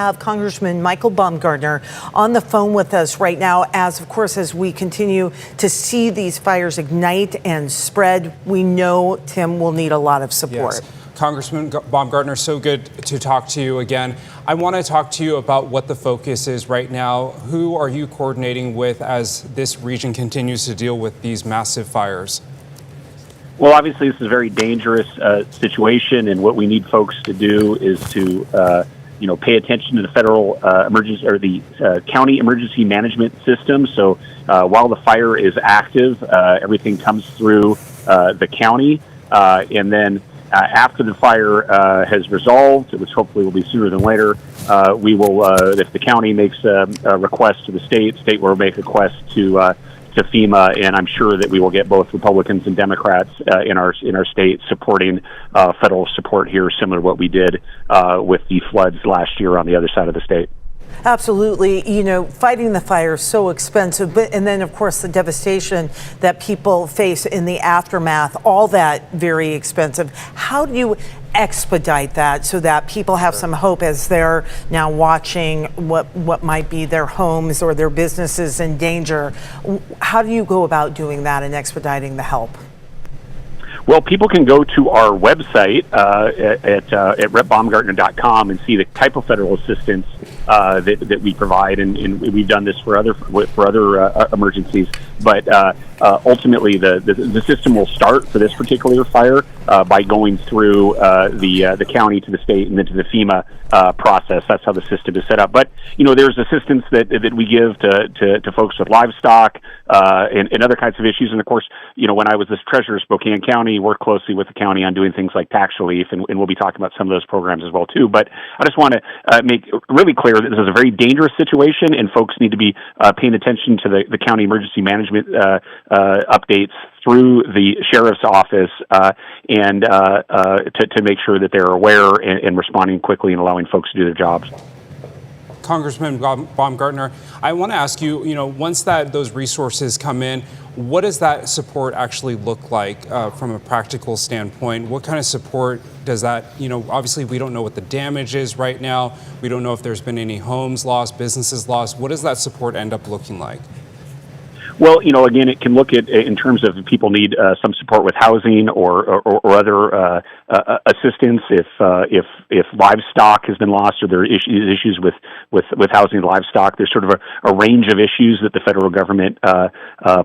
Have Congressman Michael Baumgartner on the phone with us right now as, of course, as we continue to see these fires ignite and spread, we know Tim will need a lot of support. Yes. Congressman Baumgartner, so good to talk to you again. I want to talk to you about what the focus is right now. Who are you coordinating with as this region continues to deal with these massive fires? Well, obviously, this is a very dangerous situation, and what we need folks to do is to pay attention to the federal emergency or the county emergency management system. So while the fire is active, everything comes through the county, and then after the fire has resolved, which hopefully will be sooner than later, we will, if the county makes a request to the state will make a request to FEMA, and I'm sure that we will get both Republicans and Democrats in our state supporting federal support here, similar to what we did with the floods last year on the other side of the state. Absolutely. You know, fighting the fire is so expensive, and then, of course, the devastation that people face in the aftermath, all that very expensive. How do you expedite that so that people have some hope as they're now watching what might be their homes or their businesses in danger? How do you go about doing that and expediting the help? Well, people can go to our website at repbaumgartner.com and see the type of federal assistance that we provide, and we've done this for other emergencies. But ultimately, the system will start for this particular fire by going through the county to the state and then to the FEMA process. That's how the system is set up. But there's assistance that we give to folks with livestock and other kinds of issues. And of course, when I was the treasurer of Spokane County, worked closely with the county on doing things like tax relief, and we'll be talking about some of those programs as well too. But I just want to make really clear that this is a very dangerous situation, and folks need to be paying attention to the county emergency management updates through the sheriff's office and to make sure that they're aware and responding quickly and allowing folks to do their jobs. Congressman Baumgartner, I want to ask you, once those resources come in, what does that support actually look like from a practical standpoint? What kind of support does that, obviously we don't know what the damage is right now. We don't know if there's been any homes lost, businesses lost. What does that support end up looking like? Well, again, it can look at in terms of if people need some support with housing or other assistance. If livestock has been lost or there are issues with housing and livestock, there's sort of a range of issues that the federal government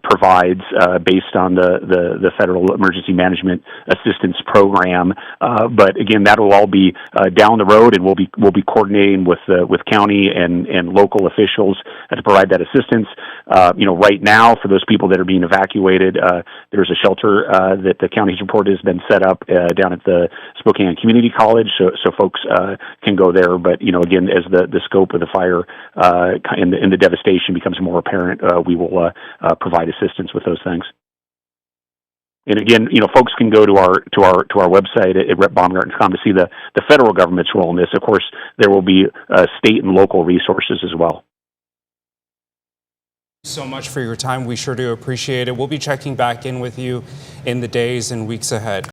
provides based on the Federal Emergency Management Assistance Program. But again, that will all be down the road, and we'll be coordinating with county and local officials to provide that assistance. Right now, for those people that are being evacuated, there's a shelter that the county's reported has been set up down at the Spokane Community College, so folks can go there. But again, as the scope of the fire and the devastation becomes more apparent, we will provide assistance with those things. And again, folks can go to our website at repbaumgartner.com to see the federal government's role in this. Of course, there will be state and local resources as well. So much for your time. We sure do appreciate it. We'll be checking back in with you in the days and weeks ahead.